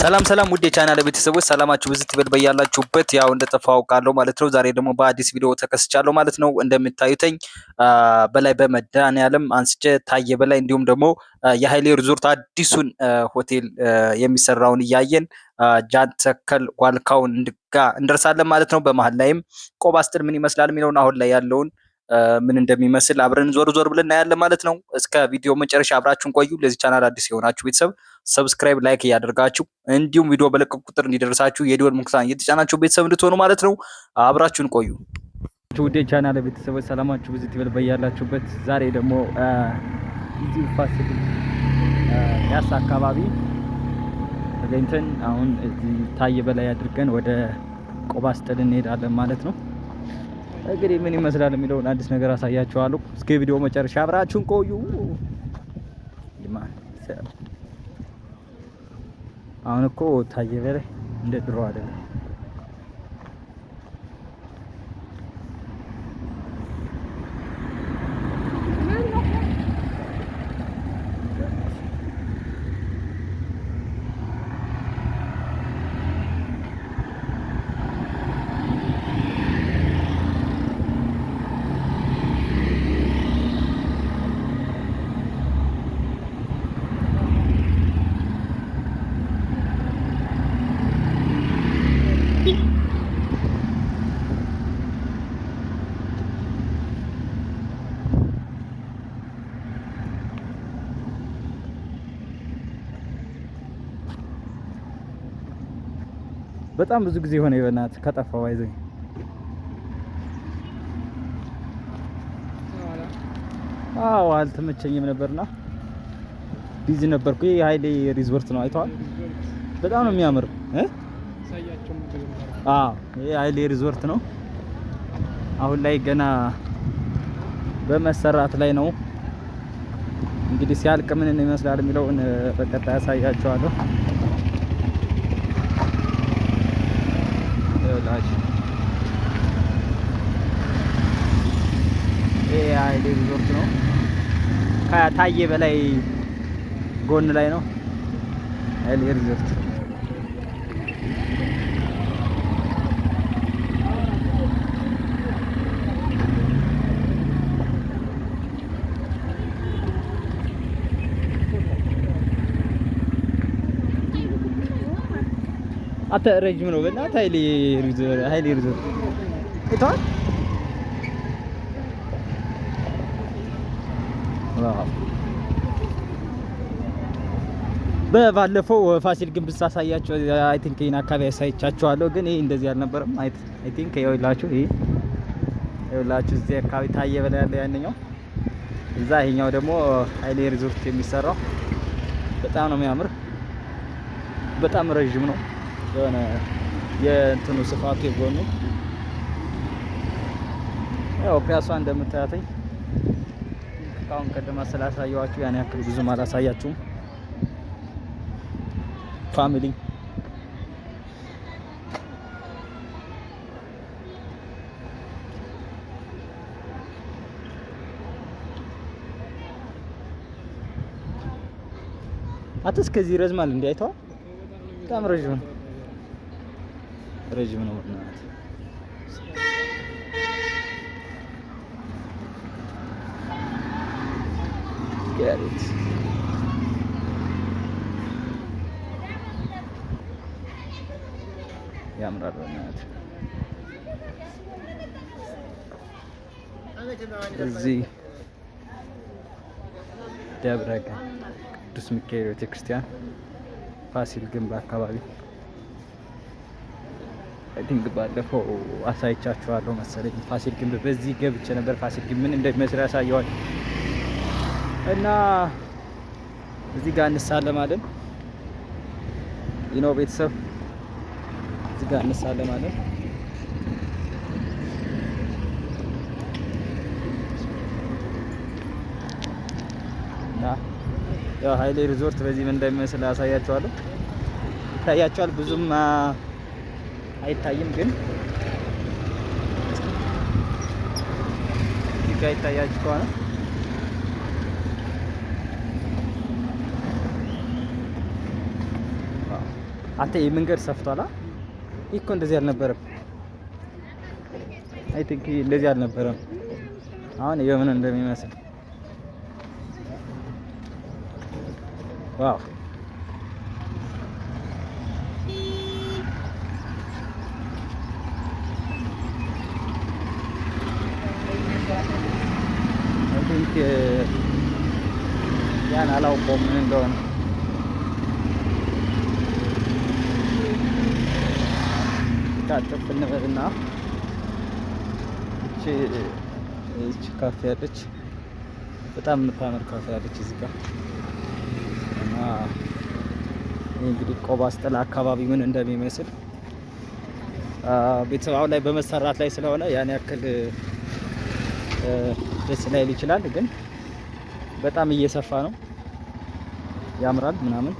ሰላም ሰላም ውድ የቻናል ቤተሰቦች ሰላማችሁ ብዙ ትበል በያላችሁበት። ያው እንደጠፋው ቃለው ማለት ነው። ዛሬ ደግሞ በአዲስ ቪዲዮ ተከስቻለሁ ማለት ነው። እንደምታዩተኝ በላይ በመድኃኔዓለም አንስቼ ታየ በላይ እንዲሁም ደግሞ የኃይሌ ሪዞርት አዲሱን ሆቴል የሚሰራውን እያየን ጃን ተከል ዋልካውን እንደርሳለን ማለት ነው። በመሃል ላይም ቆባ ስጥል ምን ይመስላል የሚለውን አሁን ላይ ያለውን ምን እንደሚመስል አብረን ዞር ዞር ብለን እናያለን ማለት ነው። እስከ ቪዲዮ መጨረሻ አብራችሁን ቆዩ። ለዚህ ቻናል አዲስ የሆናችሁ ቤተሰብ ሰብስክራይብ፣ ላይክ እያደርጋችሁ እንዲሁም ቪዲዮ በለቀቁ ቁጥር እንዲደርሳችሁ የደወል ምልክቱን እየተጫናችሁ ቤተሰብ እንድትሆኑ ማለት ነው። አብራችሁን ቆዩ። ውድ ቻናል ቤተሰቦች ሰላማችሁ ብዙ ይበል በያላችሁበት። ዛሬ ደግሞ እዚህ ፋሲል ያሳ አካባቢ ተገኝተን አሁን እዚህ ታየ በላይ አድርገን ወደ ቆባ ስጥል እንሄዳለን ማለት ነው። እንግዲህ ምን ይመስላል የሚለውን አዲስ ነገር አሳያችኋለሁ። እስከ ቪዲዮ መጨረሻ አብራችሁን ቆዩ። አሁን እኮ ታየ በላይ እንደ ድሮ አይደለም። በጣም ብዙ ጊዜ ሆነ ይበናት ከጠፋው አይዘኝ። አዎ አልተመቸኝም ነበርና ቢዚ ነበርኩ። ይሄ ኃይሌ ሪዞርት ነው፣ አይተዋል። በጣም ነው የሚያምር ሳያቸው። ይሄ ኃይሌ ሪዞርት ነው። አሁን ላይ ገና በመሰራት ላይ ነው። እንግዲህ ሲያልቅ ምን ይመስላል የሚለውን በቀጣይ አሳያችኋለሁ። ይሄ ኃይሌ ሪዞርት ነው። ከታየ በላይ ጎን ላይ ነው ኃይሌ ሪዞርት። አተ ረጅም ነው በእናትህ ኃይሌ ሪዞርት እቷል። በባለፈው ፋሲል ግንብ ሳሳያችሁ አይ ቲንክ ይሄን አካባቢ ያሳይቻችኋለሁ፣ ግን ይሄ እንደዚህ አልነበረም። አይ ቲንክ ይኸውላችሁ እዚህ አካባቢ ታየ በላይ ያለ ያንኛው እዛ፣ ይሄኛው ደግሞ ኃይሌ ሪዞርት የሚሰራው በጣም ነው የሚያምር። በጣም ረጅም ነው የሆነ የእንትኑ ስፋቱ የጎኑ ያው ፒያሳ እንደምታያተኝ ካሁን ቀደም ስላሳየኋችሁ ያን ያክል ብዙም አላሳያችሁም። ፋሚሊ አትስ ከዚህ ረዝማል እንዴ? አይተዋል። በጣም ረጅም ነው ማለት ጋሪት ያምራል ማለት እዚህ ደብረ ቅዱስ ሚካኤል ቤተክርስቲያን ፋሲል ግንብ አካባቢ አይ ቲንክ ባለፈው አሳይቻችኋለሁ መሰለኝ። ፋሲል ግንብ በዚህ ገብቼ ነበር። ፋሲል ግንብ ምን እንደሚመስል ያሳየዋል እና እዚህ ጋር እንሳለማለን። ይኖ ቤተሰብ እዚህ ጋር እንሳለማለን። እና ያው ኃይሌ ሪዞርት በዚህ ምን እንደሚመስል ያሳያችኋለሁ። ይታያችኋል፣ ብዙም አይታይም፣ ግን እዚህ ጋር ይታያችሁ ከሆነ አንተ የመንገድ ሰፍቷላ። ይህ እኮ እንደዚህ አልነበረም። አይ ቲንክ እንደዚህ አልነበረም። አሁን የምን እንደሚመስል ዋው አይ ቲንክ ያን አላውቀውም ምን እንደሆነ ታጥፍ እንበልና እቺ ካፌ ያለች በጣም የምታምር ካፌ ያለች እዚህ ጋር እና እንግዲህ ቆባ አስጠላ አካባቢ ምን እንደሚመስል ቤተሰብ አሁን ላይ በመሰራት ላይ ስለሆነ ያን ያክል ደስ ላይል ይችላል፣ ግን በጣም እየሰፋ ነው፣ ያምራል ምናምን።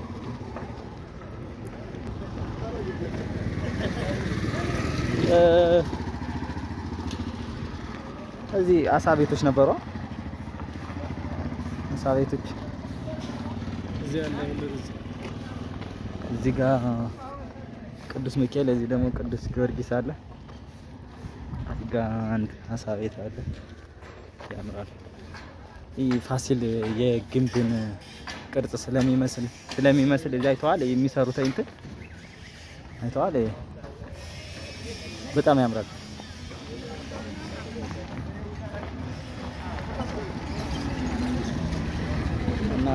እዚህ አሳ ቤቶች ነበሩ። አሳ ቤቶች እዚህ ጋር ቅዱስ ሚካኤል፣ እዚህ ደግሞ ቅዱስ ጊዮርጊስ አለ። እዚህ ጋር አንድ አሳ ቤት አለ፣ ያምራል። ይህ ፋሲል የግንብን ቅርጽ ስለሚመስል እዚህ አይተዋል። የሚሰሩት እንትን አይተዋል። በጣም ያምራል። እና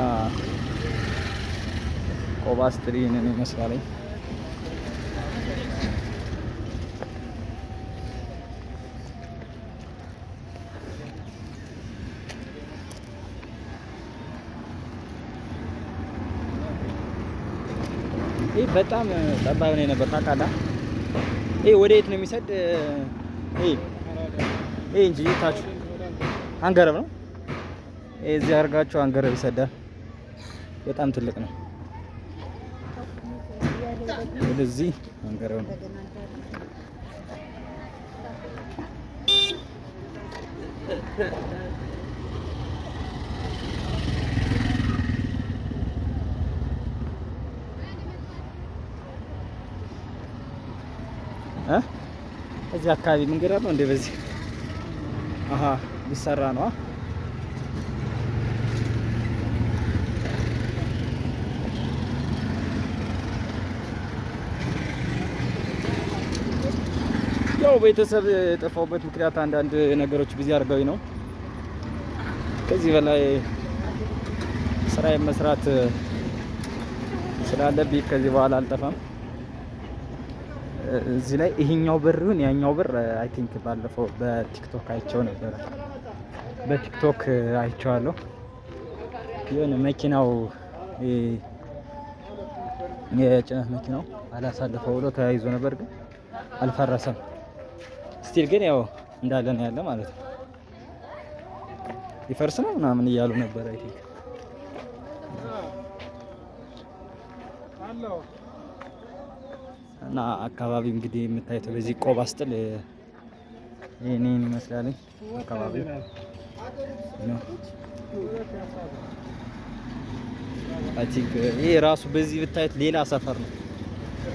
ቆባ ስትሪንን ይመስላል። ይህ በጣም ጠባብ ነው የነበር ታውቃለህ። ይሄ ወደ የት ነው የሚሰድ? ይሄ እንጂ ታች አንገረብ ነው። እዚህ አድርጋችሁ አንገረብ ይሰዳል። በጣም ትልቅ ነው። ወደዚህ አንገረብ ነው። እዚህ አካባቢ መንገድ ነው እንደ በዚህ ሊሰራ ነው። ያው ቤተሰብ የጠፋሁበት ምክንያት አንዳንድ ነገሮች ቢዚ አድርገውኝ ነው። ከዚህ በላይ ስራዬን መስራት ስላለብኝ ከዚህ በኋላ አልጠፋም። እዚህ ላይ ይሄኛው በር ይሁን ያኛው በር አይ ቲንክ ባለፈው በቲክቶክ አይቼው ነበር። በቲክቶክ አይቼዋለሁ። የሆነ መኪናው የጭነት መኪናው አላሳልፈው ብሎ ተያይዞ ነበር፣ ግን አልፈረሰም። ስቲል ግን ያው እንዳለ ነው ያለ ማለት ነው። ይፈርስ ነው ምናምን እያሉ ነበር አይ ቲንክ እና አካባቢ እንግዲህ የምታዩት በዚህ ቆባ አስጥል ይሄንን ይመስላል አካባቢ ነው። አይ ቲንክ ይሄ ራሱ በዚህ ብታዩት ሌላ ሰፈር ነው።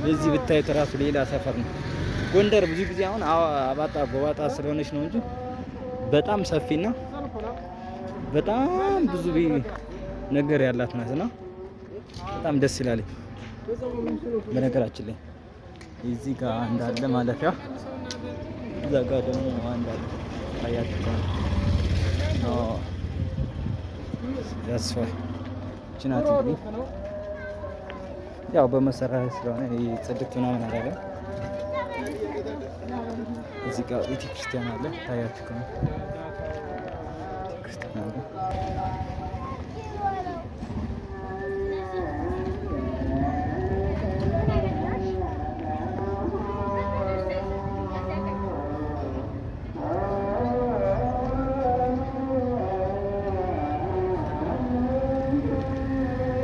በዚህ ብታዩት ራሱ ሌላ ሰፈር ነው። ጎንደር ብዙ ጊዜ አሁን አባጣ ጎባጣ ስለሆነች ነው እንጂ በጣም ሰፊና በጣም ብዙ ነገር ያላት ናትና በጣም ደስ ይላል። በነገራችን ላይ እዚህ ጋር እንዳለ ማለፊያ እዛ ጋር ደግሞ አንዳለ ታያችሁ ነው። ያስፋ ጭናት እንግዲህ ያው በመሰራት ስለሆነ ጽድት ምናምን አይደለም። እዚህ ጋር ቤተክርስቲያን አለ ታያችሁ ነው። ቤተክርስቲያን አለ።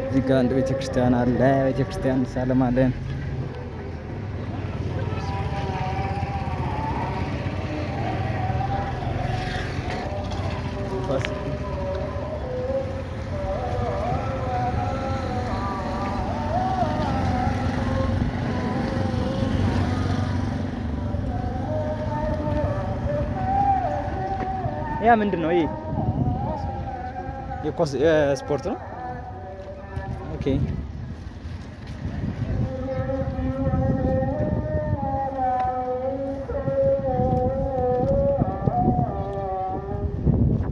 እዚህ ጋር አንድ ቤተክርስቲያን አለ። ቤተክርስቲያን እንሳለማለን። ያ ምንድን ነው? ይሄ የስፖርት ነው። ኦኬ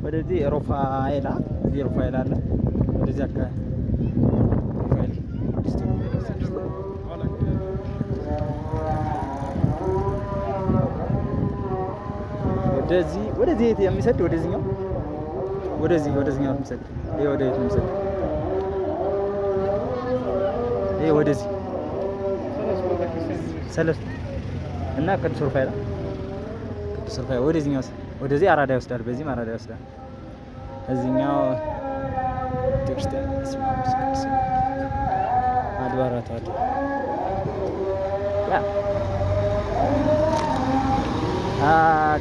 ወደዚህ ሮፋኤል አለ። ወደዚህ አካባቢ ወደዚህ የሚሰድ ወደዚህኛው የሚሰድ ይሄ ወደዚህ የሚሰድ ይሄ ወደዚህ ሰለስቱ እና ቅዱስ ሩፋኤል ወደዚህ አራዳ ይወስዳል። በዚህም አራዳ ይወስዳል። እዚህኛው ቤተክርስቲያን አድባራት አለ።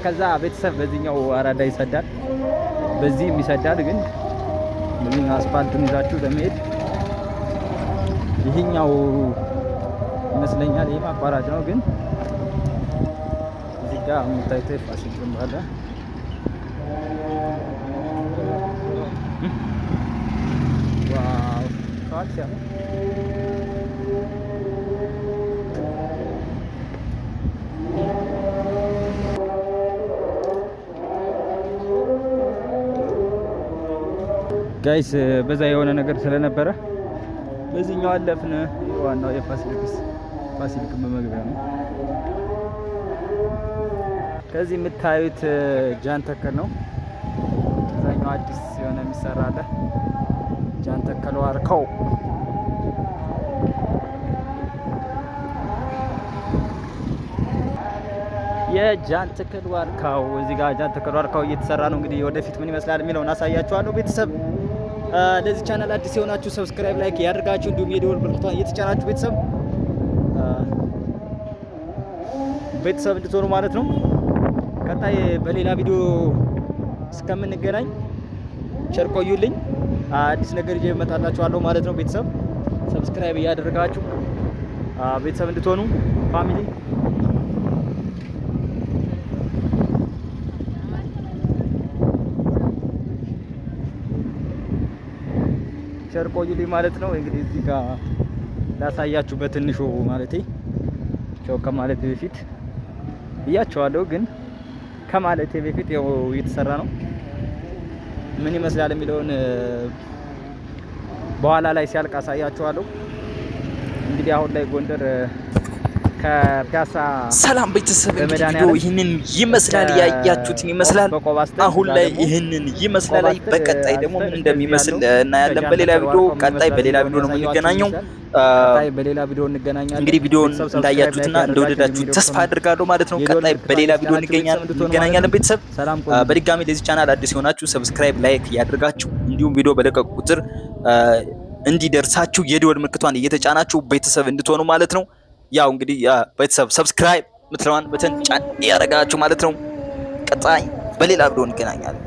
ከዛ ቤተሰብ በዚህኛው አራዳ ይሰዳል፣ በዚህም ይሰዳል። ግን በዚህ አስፋልቱን ይዛችሁ ለመሄድ ይሄኛው ይመስለኛል። ይሄ አቋራጭ ነው። ግን እዚህ ጋር የምታዩት ፋሲል ግንብ አለ። ዋው ታዲያ ጋይስ በዛ የሆነ ነገር ስለነበረ በዚህኛው አለፍን። ዋናው የፋሲል ግንብ መግቢያ ነው። ከዚህ የምታዩት ጃን ተከል ነው። እዛኛው አዲስ የሆነ የሚሰራ አለ። ጃን ተከል ዋርካው የጃን ተከል ዋርካው እዚህ ጋር ጃን ተከል ዋርካው እየተሰራ ነው። እንግዲህ ወደፊት ምን ይመስላል የሚለውን አሳያችኋለሁ። ቤተሰብ ለዚህ ቻናል አዲስ የሆናችሁ ሰብስክራይብ፣ ላይክ ያድርጋችሁ እንዲሁም የደወል ምልክቷን እየተጫናችሁ ቤተሰብ እንድትሆኑ ማለት ነው። ቀጣይ በሌላ ቪዲዮ እስከምንገናኝ ቸር ቆዩልኝ። አዲስ ነገር ይዤ እመጣላችኋለሁ ማለት ነው። ቤተሰብ ሰብስክራይብ እያደረጋችሁ ቤተሰብ እንድትሆኑ ፋሚሊ ቸር ቆዩልኝ ማለት ነው። እንግዲህ እዚህ ጋር ላሳያችሁ በትንሹ ማለቴ ቸው ከማለቴ በፊት ብያቸዋለሁ፣ ግን ከማለቴ በፊት ያው እየተሰራ ነው። ምን ይመስላል የሚለውን በኋላ ላይ ሲያልቅ አሳያችኋለሁ። እንግዲህ አሁን ላይ ጎንደር ከፒያሳ ሰላም ቤተሰብ ቪዲዮ ይህንን ይመስላል። ያያችሁትን ይመስላል። አሁን ላይ ይህንን ይመስላል። በቀጣይ ደግሞ ምን እንደሚመስል እናያለን። በሌላ ቪዲዮ ነው የምንገናኘው። እንግዲህ ቪዲዮውን እንዳያችሁትና እንደወደዳችሁት ተስፋ አድርጋለሁ ማለት ነው። ቀጣይ በሌላ ቪዲዮ እንገናኛለን። ቤተሰብ በድጋሚ ለዚህ ቻናል አዲስ የሆናችሁ ሰብስክራይብ፣ ላይክ ያድርጋችሁ እንዲሁም ቪዲዮ በለቀቁ ቁጥር እንዲደርሳችሁ የደወል ምልክቷን እየተጫናችሁ ቤተሰብ እንድትሆኑ ማለት ነው። ያው እንግዲህ ቤተሰብ ሰብስክራይብ ምትለዋን በተን ጫን ያደርጋችሁ ማለት ነው። ቀጣይ በሌላ ቪዲዮ እንገናኛለን።